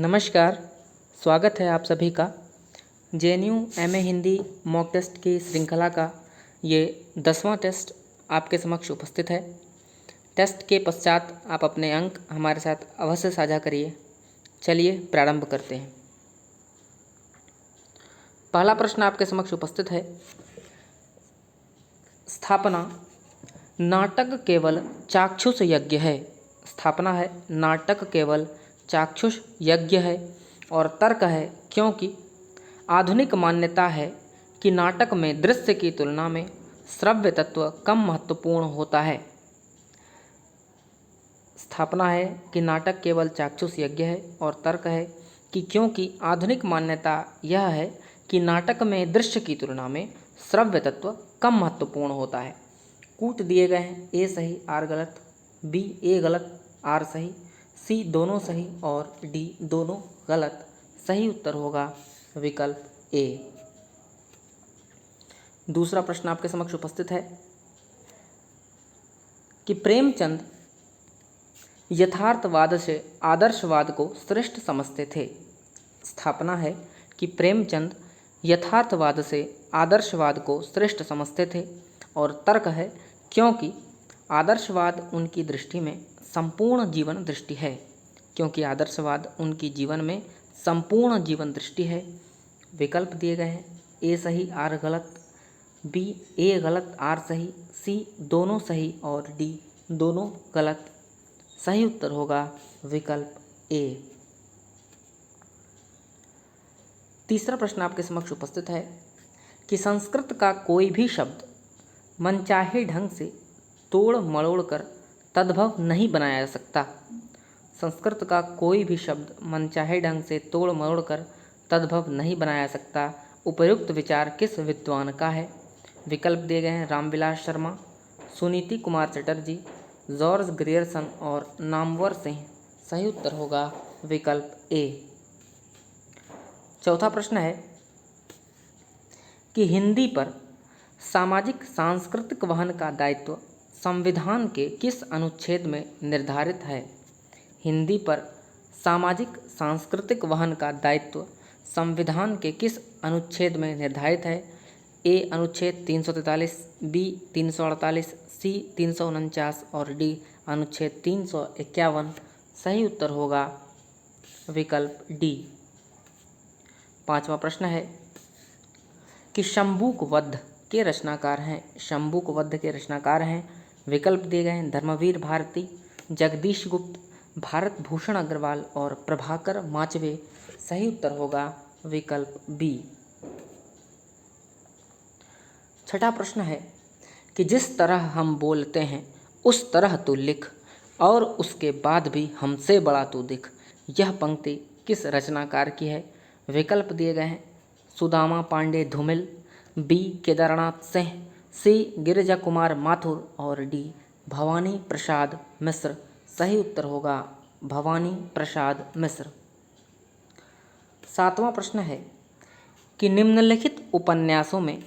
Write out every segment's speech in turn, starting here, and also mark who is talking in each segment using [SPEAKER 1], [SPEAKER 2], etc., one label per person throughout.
[SPEAKER 1] नमस्कार। स्वागत है आप सभी का JNU MA Hindi mock test की श्रृंखला का ये 10वां टेस्ट आपके समक्ष उपस्थित है। टेस्ट के पश्चात आप अपने अंक हमारे साथ अवश्य साझा करिए। चलिए प्रारंभ करते हैं। पहला प्रश्न आपके समक्ष उपस्थित है। स्थापना नाटक केवल चाक्षुष यज्ञ है। स्थापना है नाटक केवल चाक्षुष यज्ञ है और तर्क है क्योंकि आधुनिक मान्यता है कि नाटक में दृश्य की तुलना में श्रव्य तत्व कम महत्वपूर्ण होता है। स्थापना है कि नाटक केवल चाक्षुष यज्ञ है और तर्क है कि क्योंकि आधुनिक मान्यता यह है कि नाटक में दृश्य की तुलना में श्रव्य तत्व कम महत्वपूर्ण होता है। कूट दिए गए हैं, ए सही आर गलत, बी ए गलत आर सही, सी दोनों सही और डी दोनों गलत। सही उत्तर होगा विकल्प ए। दूसरा प्रश्न आपके समक्ष उपस्थित है कि प्रेमचंद यथार्थवाद से आदर्शवाद को श्रेष्ठ समझते थे। स्थापना है कि प्रेमचंद यथार्थवाद से आदर्शवाद को श्रेष्ठ समझते थे और तर्क है क्योंकि आदर्शवाद उनकी दृष्टि में संपूर्ण जीवन दृष्टि है। क्योंकि आदर्शवाद उनकी जीवन में संपूर्ण जीवन दृष्टि है। विकल्प दिए गए हैं, ए सही आर गलत, बी ए गलत आर सही, सी दोनों सही और डी दोनों गलत। सही उत्तर होगा विकल्प ए। तीसरा प्रश्न आपके समक्ष उपस्थित है कि संस्कृत का कोई भी शब्द मनचाहे ढंग से तोड़ मरोड़ कर तद्भव नहीं बनाया जा सकता। संस्कृत का कोई भी शब्द मनचाहे ढंग से तोड़ मरोड़ कर तद्भव नहीं बनाया जा सकता। उपयुक्त विचार किस विद्वान का है? विकल्प दिए गए हैं, रामविलास शर्मा, सुनीति कुमार चटर्जी, जॉर्ज ग्रियर्सन और नामवर सिंह। सही उत्तर होगा विकल्प ए। चौथा प्रश्न है कि हिंदी पर सामाजिक सांस्कृतिक वहन का दायित्व संविधान के किस अनुच्छेद में निर्धारित है? हिंदी पर सामाजिक सांस्कृतिक वहन का दायित्व संविधान के किस अनुच्छेद में निर्धारित है? ए अनुच्छेद 343, बी 348, सी 349 और डी अनुच्छेद 351। सही उत्तर होगा विकल्प डी। पांचवा प्रश्न है कि शंबुक वध के रचनाकार हैं। शंबुक वध के रचनाकार हैं। विकल्प दिए गए हैं, धर्मवीर भारती, जगदीश गुप्त, भारत भूषण अग्रवाल और प्रभाकर माचवे। सही उत्तर होगा विकल्प बी। छठा प्रश्न है कि जिस तरह हम बोलते हैं उस तरह तू लिख और उसके बाद भी हमसे बड़ा तू दिख। यह पंक्ति किस रचनाकार की है? विकल्प दिए गए हैं, सुदामा पांडे धूमिल, बी केदारनाथ सिंह, सी गिरिजा कुमार माथुर और डी भवानी प्रसाद मिश्र। सही उत्तर होगा भवानी प्रसाद मिश्र। सातवां प्रश्न है कि निम्नलिखित उपन्यासों में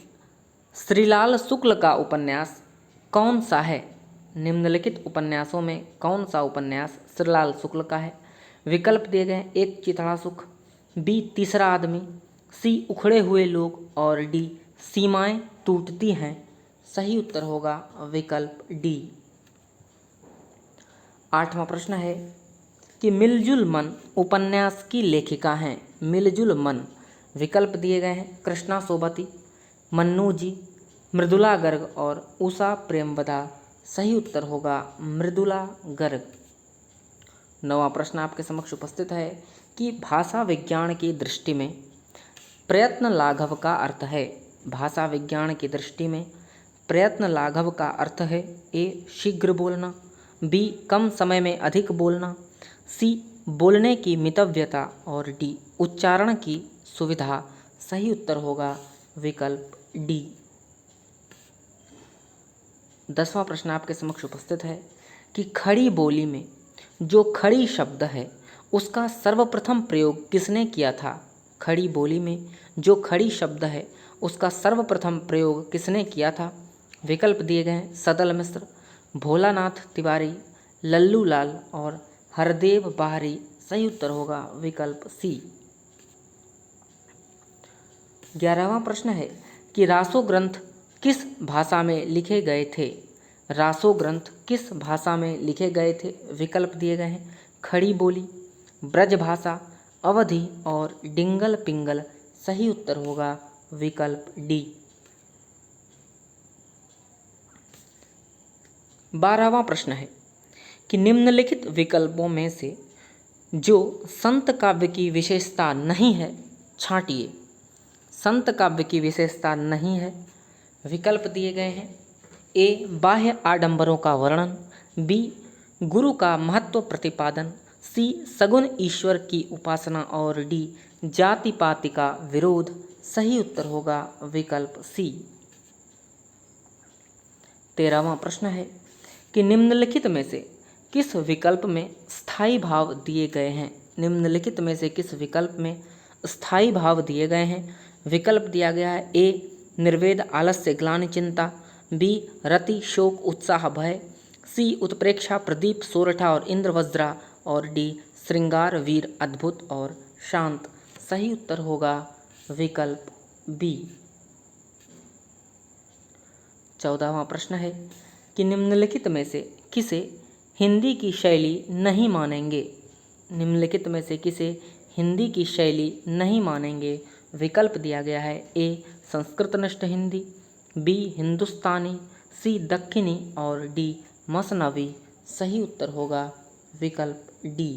[SPEAKER 1] श्रीलाल शुक्ल का उपन्यास कौन सा है? निम्नलिखित उपन्यासों में कौन सा उपन्यास श्रीलाल शुक्ल का है? विकल्प दिए गए, एक चिथड़ा सुख, बी तीसरा आदमी, सी उखड़े हुए लोग और डी सीमाएं टूटती हैं। सही उत्तर होगा विकल्प डी। आठवां प्रश्न है कि मिलजुल मन उपन्यास की लेखिका हैं। मिलजुल मन। विकल्प दिए गए हैं, कृष्णा सोबती, मन्नू जी, मृदुला गर्ग और उषा प्रेमवदा। सही उत्तर होगा मृदुला गर्ग। नौवां प्रश्न आपके समक्ष उपस्थित है कि भाषा विज्ञान की दृष्टि में प्रयत्न लाघव का अर्थ है। भाषा विज्ञान की दृष्टि में प्रयत्न लाघव का अर्थ है, ए शीघ्र बोलना, बी कम समय में अधिक बोलना, सी बोलने की मितव्यता और डी उच्चारण की सुविधा। सही उत्तर होगा विकल्प डी। 10वां प्रश्न आपके समक्ष उपस्थित है कि खड़ी बोली में जो खड़ी शब्द है उसका सर्वप्रथम प्रयोग किसने किया था? खड़ी बोली में जो खड़ी शब्द है उसका सर्वप्रथम प्रयोग किसने किया था? विकल्प दिए गए हैं, सदल मिश्र, भोलानाथ तिवारी, लल्लू लाल और हरदेव बाहरी। सही उत्तर होगा विकल्प सी। 11वां प्रश्न है कि रासो ग्रंथ किस भाषा में लिखे गए थे। रासो ग्रंथ किस भाषा में लिखे गए थे। विकल्प दिए गए हैं खड़ी बोली, ब्रज भाषा, अवधी और डिंगल पिंगल। सही उत्तर होगा विकल्प डी। 12वां प्रश्न है कि निम्नलिखित विकल्पों में से जो संत काव्य की विशेषता नहीं है छांटिए। संत काव्य की विशेषता नहीं है। विकल्प दिए गए हैं ए बाह्य आडंबरों का वर्णन, बी गुरु का महत्व प्रतिपादन, सी सगुण ईश्वर की उपासना और डी जाति पाति का विरोध। सही उत्तर होगा विकल्प सी। 13वां प्रश्न है कि निम्नलिखित में से किस विकल्प में स्थायी भाव दिए गए हैं। निम्नलिखित में से किस विकल्प में स्थायी भाव दिए गए हैं। विकल्प दिया गया है ए निर्वेद आलस्य ग्लानि चिंता, बी रति शोक उत्साह भय, सी उत्प्रेक्षा प्रदीप सोरठा और इंद्र वज्रा और डी श्रृंगार वीर अद्भुत और शांत। सही उत्तर होगा विकल्प बी। 14वां प्रश्न है कि निम्नलिखित में से किसे हिंदी की शैली नहीं मानेंगे। निम्नलिखित में से किसे हिंदी की शैली नहीं मानेंगे। विकल्प दिया गया है ए संस्कृतनिष्ठ हिंदी, बी हिंदुस्तानी, सी दक्षिणी और डी मसनवी। सही उत्तर होगा विकल्प डी।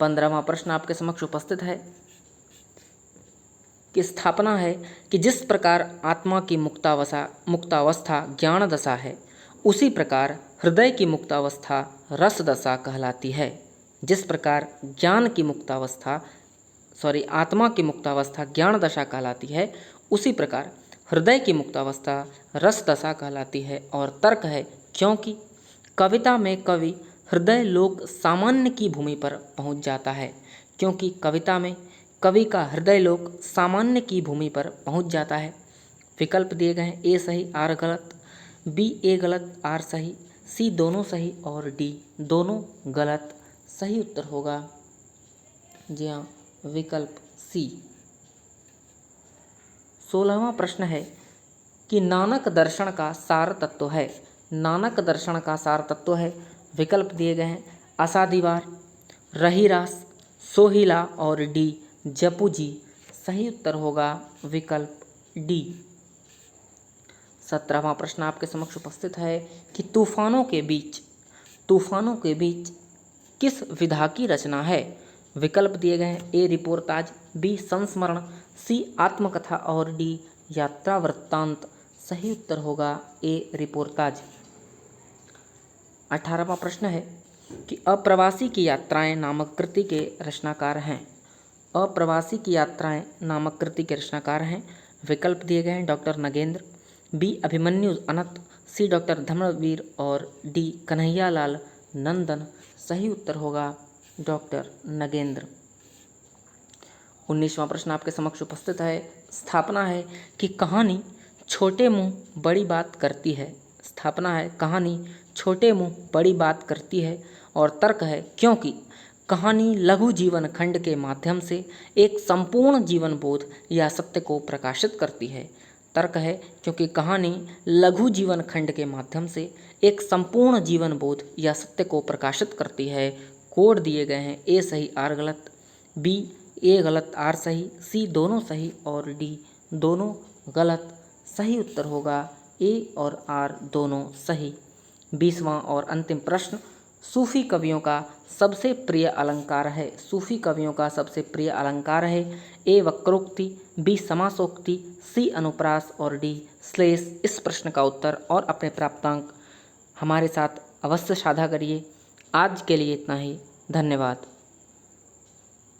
[SPEAKER 1] 15वां प्रश्न आपके समक्ष उपस्थित है कि स्थापना है कि जिस प्रकार आत्मा की मुक्तावस्था ज्ञान दशा है, उसी प्रकार हृदय की मुक्तावस्था रस दशा कहलाती है। जिस प्रकार आत्मा की मुक्तावस्था ज्ञान दशा कहलाती है, उसी प्रकार हृदय की मुक्तावस्था रस दशा कहलाती है। और तर्क है क्योंकि कविता में कवि हृदय लोक सामान्य की भूमि पर पहुंच जाता है। क्योंकि कविता में कवि का हृदय लोक सामान्य की भूमि पर पहुंच जाता है। विकल्प दिए गए हैं ए सही आर गलत, बी ए गलत आर सही, सी दोनों सही और डी दोनों गलत। सही उत्तर होगा जी हाँ विकल्प सी। 16वां प्रश्न है कि नानक दर्शन का सार तत्व है। नानक दर्शन का सार तत्व है। विकल्प दिए गए हैं आसादीवार, रहीरास, सोहिला और डी जपूजी। सही उत्तर होगा विकल्प डी। 17वां प्रश्न आपके समक्ष उपस्थित है कि तूफानों के बीच किस विधा की रचना है। विकल्प दिए गए हैं ए रिपोर्टाज, बी संस्मरण, सी आत्मकथा और डी यात्रा वृत्तांत। सही उत्तर होगा ए रिपोर्टाज। 18वां प्रश्न है कि अप्रवासी की यात्राएं नामक कृति के रचनाकार हैं। अप्रवासी की यात्राएं नामक कृति के रचनाकार हैं। विकल्प दिए गए हैं डॉक्टर नगेंद्र, बी अभिमन्यु अनंत, सी डॉक्टर धर्मवीर और डी कन्हैयालाल नंदन। सही उत्तर होगा डॉक्टर नगेंद्र। 19वां प्रश्न आपके समक्ष उपस्थित है। स्थापना है कि कहानी छोटे मुंह बड़ी बात करती है। स्थापना है कहानी छोटे मुंह बड़ी बात करती है। और तर्क है क्योंकि कहानी लघु जीवन खंड के माध्यम से एक संपूर्ण जीवन बोध या सत्य को प्रकाशित करती है। तर्क है क्योंकि कहानी लघु जीवन खंड के माध्यम से एक संपूर्ण जीवन बोध या सत्य को प्रकाशित करती है। कोड दिए गए हैं ए सही आर गलत, बी ए गलत आर सही, सी दोनों सही और डी दोनों गलत। सही उत्तर होगा ए और आर दोनों सही। 20वां और अंतिम प्रश्न सूफी कवियों का सबसे प्रिय अलंकार है। सूफी कवियों का सबसे प्रिय अलंकार है ए वक्रोक्ति, बी समासोक्ति, सी अनुप्रास और डी श्लेष। इस प्रश्न का उत्तर और अपने प्राप्तांक हमारे साथ अवश्य साझा करिए। आज के लिए इतना ही। धन्यवाद।